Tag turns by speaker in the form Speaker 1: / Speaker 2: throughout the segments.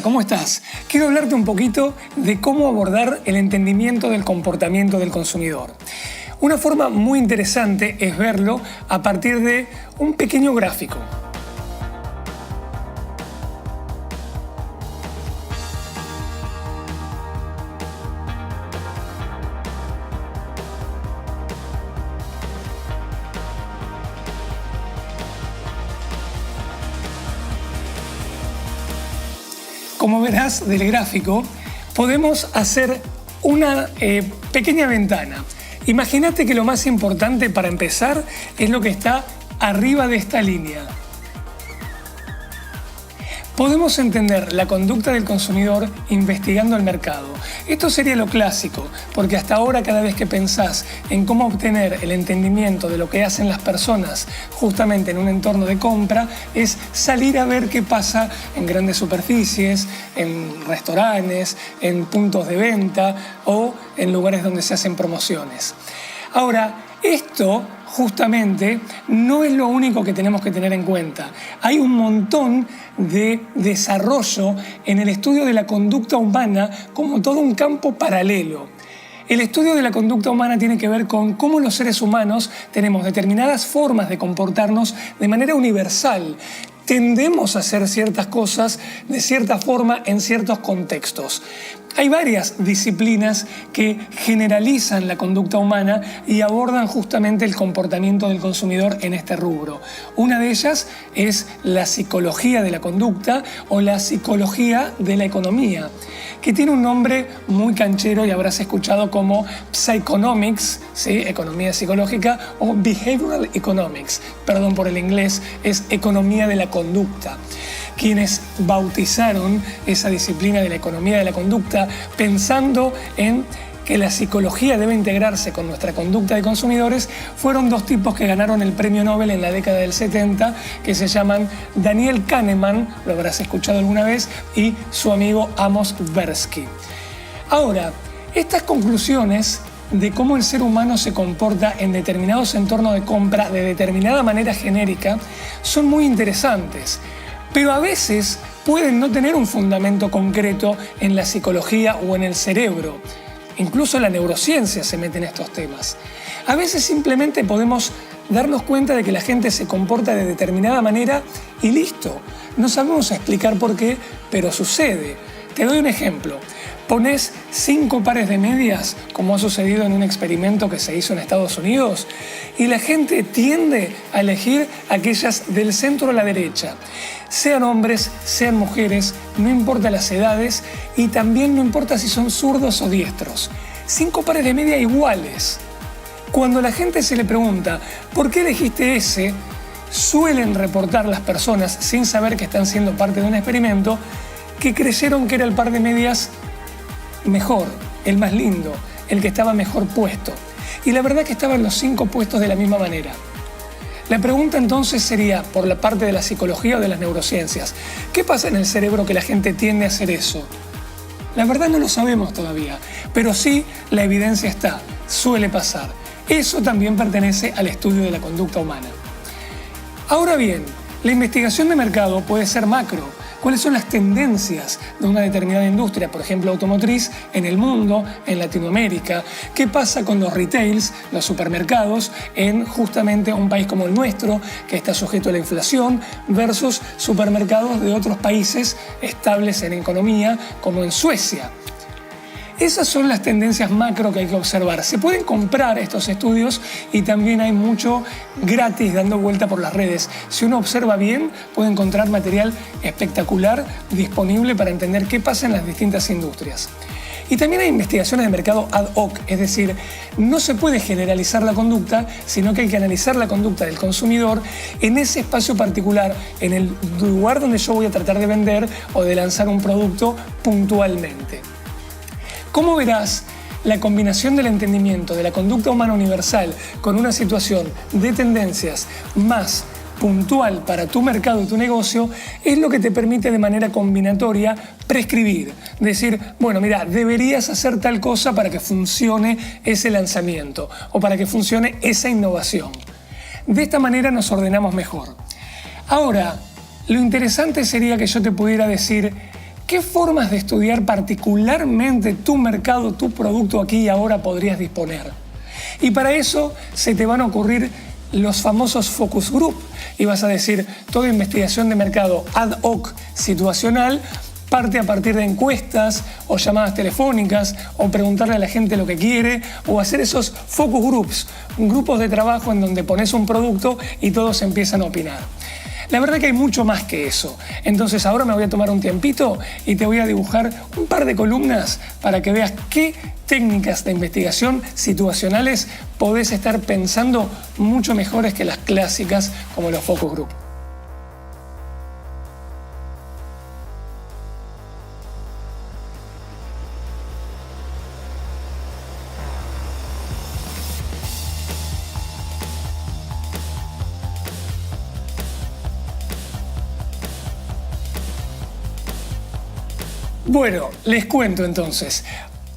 Speaker 1: Hola, ¿cómo estás? Quiero hablarte un poquito de cómo abordar el entendimiento del comportamiento del consumidor. Una forma muy interesante es verlo a partir de un pequeño gráfico. Como verás del gráfico, podemos hacer una pequeña ventana. Imagínate que lo más importante para empezar es lo que está arriba de esta línea. Podemos entender la conducta del consumidor investigando el mercado. Esto sería lo clásico, porque hasta ahora cada vez que pensás en cómo obtener el entendimiento de lo que hacen las personas justamente en un entorno de compra, es salir a ver qué pasa en grandes superficies, en restaurantes, en puntos de venta o en lugares donde se hacen promociones. Ahora, esto justamente no es lo único que tenemos que tener en cuenta. Hay un montón de desarrollo en el estudio de la conducta humana como todo un campo paralelo. El estudio de la conducta humana tiene que ver con cómo los seres humanos tenemos determinadas formas de comportarnos de manera universal. Tendemos a hacer ciertas cosas de cierta forma en ciertos contextos. Hay varias disciplinas que generalizan la conducta humana y abordan justamente el comportamiento del consumidor en este rubro. Una de ellas es la psicología de la conducta o la psicología de la economía, que tiene un nombre muy canchero y habrás escuchado como Psychonomics, ¿sí? Economía psicológica, o Behavioral Economics, perdón por el inglés, es economía de la conducta. Quienes bautizaron esa disciplina de la economía de la conducta pensando en que la psicología debe integrarse con nuestra conducta de consumidores fueron dos tipos que ganaron el premio Nobel en la década del 70, que se llaman Daniel Kahneman, lo habrás escuchado alguna vez, y su amigo Amos Tversky. Ahora, estas conclusiones de cómo el ser humano se comporta en determinados entornos de compra de determinada manera genérica son muy interesantes, pero a veces pueden no tener un fundamento concreto en la psicología o en el cerebro. Incluso la neurociencia se mete en estos temas. A veces simplemente podemos darnos cuenta de que la gente se comporta de determinada manera y listo. No sabemos explicar por qué, pero sucede. Te doy un ejemplo. Pones 5 pares de medias, como ha sucedido en un experimento que se hizo en Estados Unidos, y la gente tiende a elegir aquellas del centro a la derecha. Sean hombres, sean mujeres, no importa las edades y también no importa si son zurdos o diestros. 5 pares de media iguales. Cuando a la gente se le pregunta ¿por qué elegiste ese?, suelen reportar las personas, sin saber que están siendo parte de un experimento, que creyeron que era el par de medias mejor, el más lindo, el que estaba mejor puesto. Y la verdad que estaban los 5 puestos de la misma manera. La pregunta entonces sería, por la parte de la psicología o de las neurociencias, ¿qué pasa en el cerebro que la gente tiende a hacer eso? La verdad no lo sabemos todavía, pero sí la evidencia está, suele pasar. Eso también pertenece al estudio de la conducta humana. Ahora bien, la investigación de mercado puede ser macro. ¿Cuáles son las tendencias de una determinada industria, por ejemplo automotriz, en el mundo, en Latinoamérica? ¿Qué pasa con los retails, los supermercados, en justamente un país como el nuestro, que está sujeto a la inflación, versus supermercados de otros países estables en economía, como en Suecia? Esas son las tendencias macro que hay que observar. Se pueden comprar estos estudios y también hay mucho gratis dando vuelta por las redes. Si uno observa bien, puede encontrar material espectacular disponible para entender qué pasa en las distintas industrias. Y también hay investigaciones de mercado ad hoc, es decir, no se puede generalizar la conducta, sino que hay que analizar la conducta del consumidor en ese espacio particular, en el lugar donde yo voy a tratar de vender o de lanzar un producto puntualmente. Como verás, la combinación del entendimiento de la conducta humana universal con una situación de tendencias más puntual para tu mercado y tu negocio es lo que te permite de manera combinatoria prescribir. Decir, bueno, mira, deberías hacer tal cosa para que funcione ese lanzamiento o para que funcione esa innovación. De esta manera nos ordenamos mejor. Ahora, lo interesante sería que yo te pudiera decir ¿qué formas de estudiar particularmente tu mercado, tu producto aquí y ahora podrías disponer? Y para eso se te van a ocurrir los famosos focus group y vas a decir, toda investigación de mercado ad hoc situacional parte a partir de encuestas o llamadas telefónicas o preguntarle a la gente lo que quiere o hacer esos focus groups, grupos de trabajo en donde pones un producto y todos empiezan a opinar. La verdad que hay mucho más que eso. Entonces ahora me voy a tomar un tiempito y te voy a dibujar un par de columnas para que veas qué técnicas de investigación situacionales podés estar pensando mucho mejores que las clásicas como los focus group. Bueno, les cuento entonces.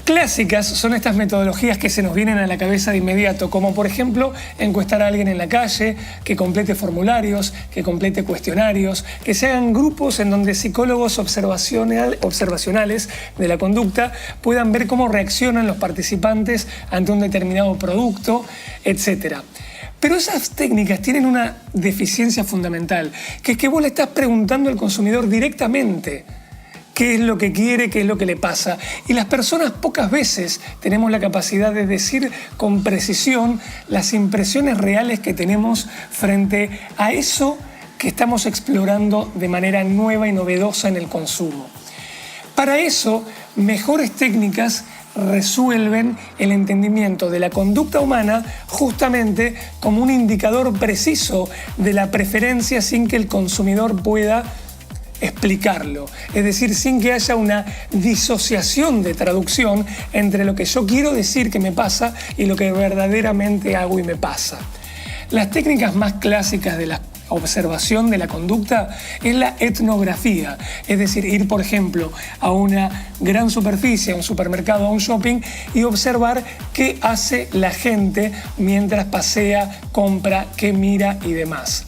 Speaker 1: Clásicas son estas metodologías que se nos vienen a la cabeza de inmediato, como por ejemplo encuestar a alguien en la calle, que complete formularios, que complete cuestionarios, que se hagan grupos en donde psicólogos observacionales de la conducta puedan ver cómo reaccionan los participantes ante un determinado producto, etc. Pero esas técnicas tienen una deficiencia fundamental, que es que vos le estás preguntando al consumidor directamente qué es lo que quiere, qué es lo que le pasa. Y las personas pocas veces tenemos la capacidad de decir con precisión las impresiones reales que tenemos frente a eso que estamos explorando de manera nueva y novedosa en el consumo. Para eso, mejores técnicas resuelven el entendimiento de la conducta humana justamente como un indicador preciso de la preferencia sin que el consumidor pueda explicarlo, es decir, sin que haya una disociación de traducción entre lo que yo quiero decir que me pasa y lo que verdaderamente hago y me pasa. Las técnicas más clásicas de la observación de la conducta es la etnografía, es decir, ir, por ejemplo, a una gran superficie, a un supermercado, a un shopping y observar qué hace la gente mientras pasea, compra, qué mira y demás.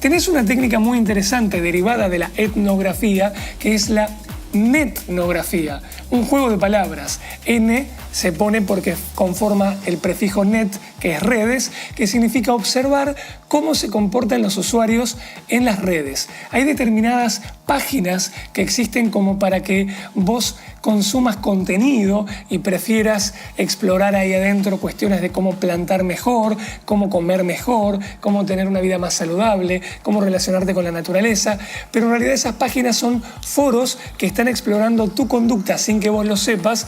Speaker 1: Tenés una técnica muy interesante derivada de la etnografía, que es la netnografía, un juego de palabras. N se pone porque conforma el prefijo net, que es redes, que significa observar cómo se comportan los usuarios en las redes. Hay determinadas páginas que existen como para que vos consumas contenido y prefieras explorar ahí adentro cuestiones de cómo plantar mejor, cómo comer mejor, cómo tener una vida más saludable, cómo relacionarte con la naturaleza, pero en realidad esas páginas son foros que están explorando tu conducta sin que vos lo sepas,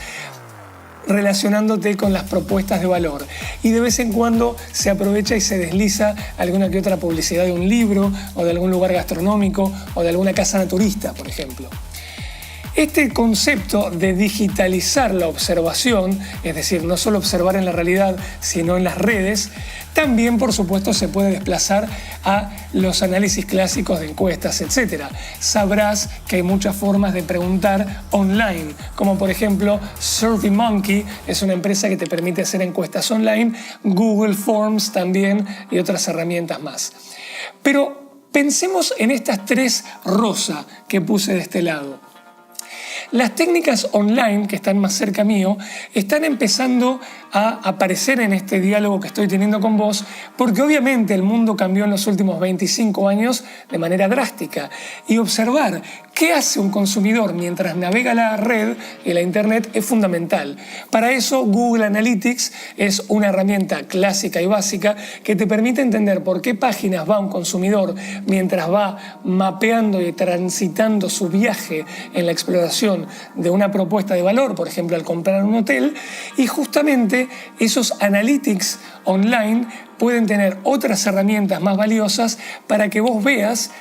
Speaker 1: relacionándote con las propuestas de valor. Y de vez en cuando se aprovecha y se desliza alguna que otra publicidad de un libro o de algún lugar gastronómico o de alguna casa naturista, por ejemplo. Este concepto de digitalizar la observación, es decir, no solo observar en la realidad, sino en las redes, también, por supuesto, se puede desplazar a los análisis clásicos de encuestas, etc. Sabrás que hay muchas formas de preguntar online, como por ejemplo SurveyMonkey, es una empresa que te permite hacer encuestas online, Google Forms también y otras herramientas más. Pero pensemos en estas tres rosas que puse de este lado. Las técnicas online, que están más cerca mío, están empezando a aparecer en este diálogo que estoy teniendo con vos, porque obviamente el mundo cambió en los últimos 25 años de manera drástica. Y observar qué hace un consumidor mientras navega la red y la internet es fundamental. Para eso, Google Analytics es una herramienta clásica y básica que te permite entender por qué páginas va un consumidor mientras va mapeando y transitando su viaje en la exploración de una propuesta de valor, por ejemplo, al comprar un hotel, y justamente esos analytics online pueden tener otras herramientas más valiosas para que vos veas,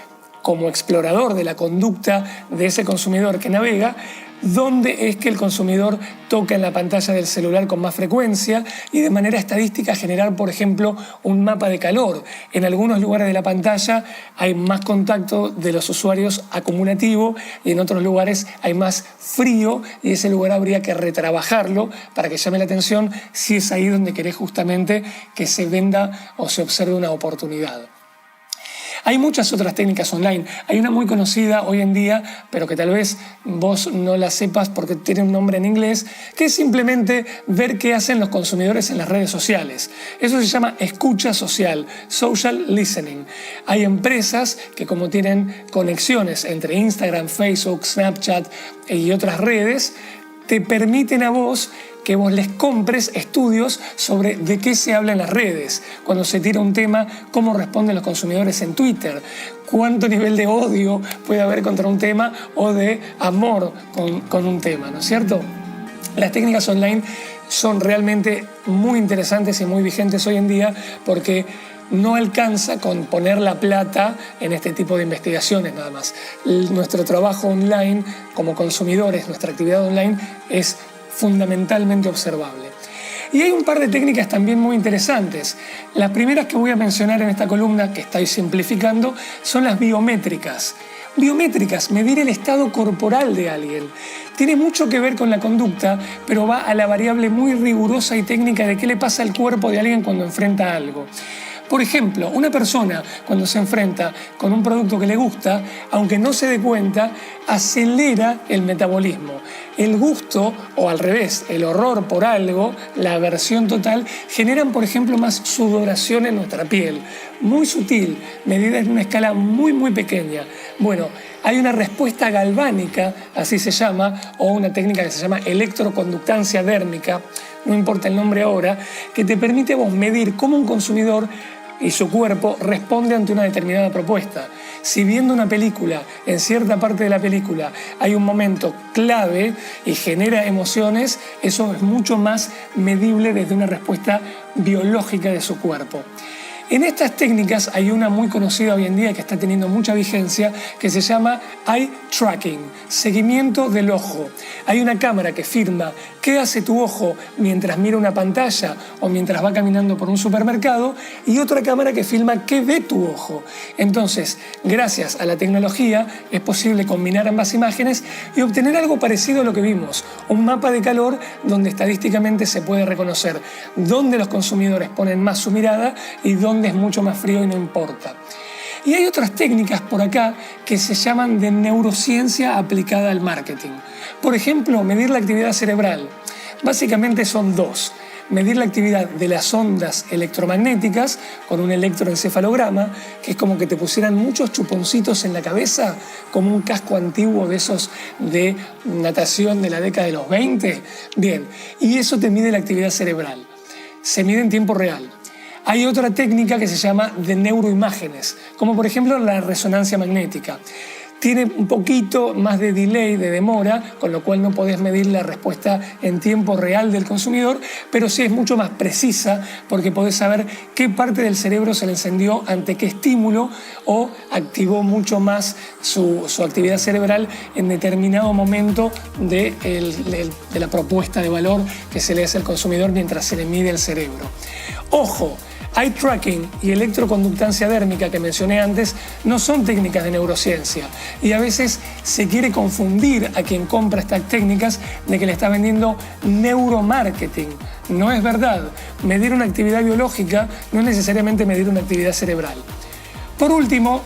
Speaker 1: como explorador de la conducta de ese consumidor que navega, dónde es que el consumidor toca en la pantalla del celular con más frecuencia y de manera estadística generar, por ejemplo, un mapa de calor. En algunos lugares de la pantalla hay más contacto de los usuarios acumulativo y en otros lugares hay más frío y ese lugar habría que retrabajarlo para que llame la atención si es ahí donde querés justamente que se venda o se observe una oportunidad. Hay muchas otras técnicas online. Hay una muy conocida hoy en día, pero que tal vez vos no la sepas porque tiene un nombre en inglés, que es simplemente ver qué hacen los consumidores en las redes sociales. Eso se llama escucha social, social listening. Hay empresas que, como tienen conexiones entre Instagram, Facebook, Snapchat y otras redes, te permiten a vos que vos les compres estudios sobre de qué se habla en las redes, cuando se tira un tema, cómo responden los consumidores en Twitter, cuánto nivel de odio puede haber contra un tema o de amor con un tema, ¿no es cierto? Las técnicas online son realmente muy interesantes y muy vigentes hoy en día porque no alcanza con poner la plata en este tipo de investigaciones nada más. Nuestro trabajo online como consumidores, nuestra actividad online es fundamentalmente observable. Y hay un par de técnicas también muy interesantes. Las primeras que voy a mencionar en esta columna, que estoy simplificando, son las biométricas. Biométricas, medir el estado corporal de alguien. Tiene mucho que ver con la conducta, pero va a la variable muy rigurosa y técnica de qué le pasa al cuerpo de alguien cuando enfrenta algo. Por ejemplo, una persona cuando se enfrenta con un producto que le gusta, aunque no se dé cuenta, acelera el metabolismo. El gusto, o al revés, el horror por algo, la aversión total, generan, por ejemplo, más sudoración en nuestra piel. Muy sutil, medida en una escala muy, muy pequeña. Bueno, hay una respuesta galvánica, así se llama, o una técnica que se llama electroconductancia dérmica, no importa el nombre ahora, que te permite a vos medir cómo un consumidor y su cuerpo responde ante una determinada propuesta. Si viendo una película, en cierta parte de la película hay un momento clave y genera emociones, eso es mucho más medible desde una respuesta biológica de su cuerpo. En estas técnicas hay una muy conocida hoy en día que está teniendo mucha vigencia que se llama eye tracking, seguimiento del ojo. Hay una cámara que filma qué hace tu ojo mientras mira una pantalla o mientras va caminando por un supermercado y otra cámara que filma qué ve tu ojo. Entonces, gracias a la tecnología es posible combinar ambas imágenes y obtener algo parecido a lo que vimos, un mapa de calor donde estadísticamente se puede reconocer dónde los consumidores ponen más su mirada y dónde es mucho más frío y no importa. Y hay otras técnicas por acá que se llaman de neurociencia aplicada al marketing. Por ejemplo, medir la actividad cerebral. Básicamente son dos. Medir la actividad de las ondas electromagnéticas con un electroencefalograma, que es como que te pusieran muchos chuponcitos en la cabeza, como un casco antiguo de esos de natación de la década de los 20. Bien, y eso te mide la actividad cerebral. Se mide en tiempo real. Hay otra técnica que se llama de neuroimágenes, como por ejemplo la resonancia magnética. Tiene un poquito más de delay, de demora, con lo cual no podés medir la respuesta en tiempo real del consumidor, pero sí es mucho más precisa porque podés saber qué parte del cerebro se le encendió ante qué estímulo o activó mucho más su actividad cerebral en determinado momento de la propuesta de valor que se le hace al consumidor mientras se le mide el cerebro. ¡Ojo! Eye tracking y electroconductancia dérmica que mencioné antes no son técnicas de neurociencia y a veces se quiere confundir a quien compra estas técnicas de que le está vendiendo neuromarketing. No es verdad. Medir una actividad biológica no es necesariamente medir una actividad cerebral. Por último,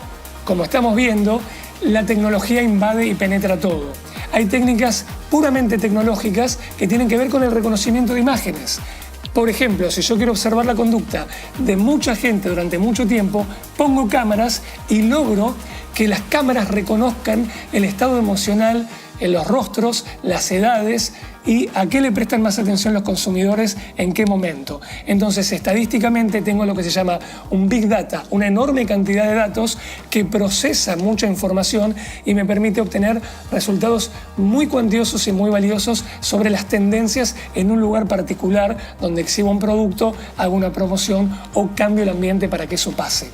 Speaker 1: como estamos viendo, la tecnología invade y penetra todo. Hay técnicas puramente tecnológicas que tienen que ver con el reconocimiento de imágenes. Por ejemplo, si yo quiero observar la conducta de mucha gente durante mucho tiempo, pongo cámaras y logro que las cámaras reconozcan el estado emocional en los rostros, las edades y a qué le prestan más atención los consumidores en qué momento. Entonces, estadísticamente tengo lo que se llama un Big Data, una enorme cantidad de datos que procesa mucha información y me permite obtener resultados muy cuantiosos y muy valiosos sobre las tendencias en un lugar particular donde exhibo un producto, hago una promoción o cambio el ambiente para que eso pase.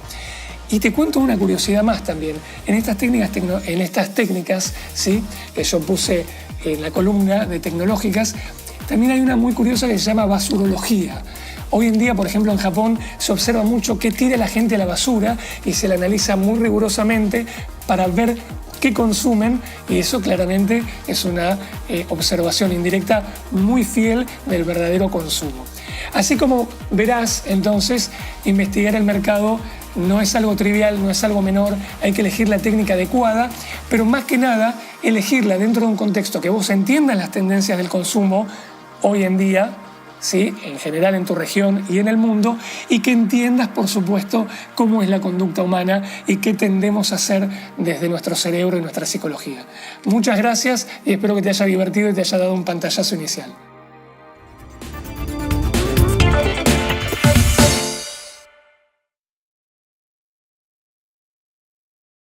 Speaker 1: Y te cuento una curiosidad más también. En estas técnicas, ¿sí?, que yo puse en la columna de tecnológicas, también hay una muy curiosa que se llama basurología. Hoy en día, por ejemplo, en Japón se observa mucho qué tira la gente a la basura y se la analiza muy rigurosamente para ver qué consumen y eso claramente es una observación indirecta muy fiel del verdadero consumo. Así como verás, entonces, investigar el mercado no es algo trivial, no es algo menor, hay que elegir la técnica adecuada, pero más que nada, elegirla dentro de un contexto que vos entiendas las tendencias del consumo hoy en día, ¿sí? En general en tu región y en el mundo, y que entiendas, por supuesto, cómo es la conducta humana y qué tendemos a hacer desde nuestro cerebro y nuestra psicología. Muchas gracias y espero que te haya divertido y te haya dado un pantallazo inicial.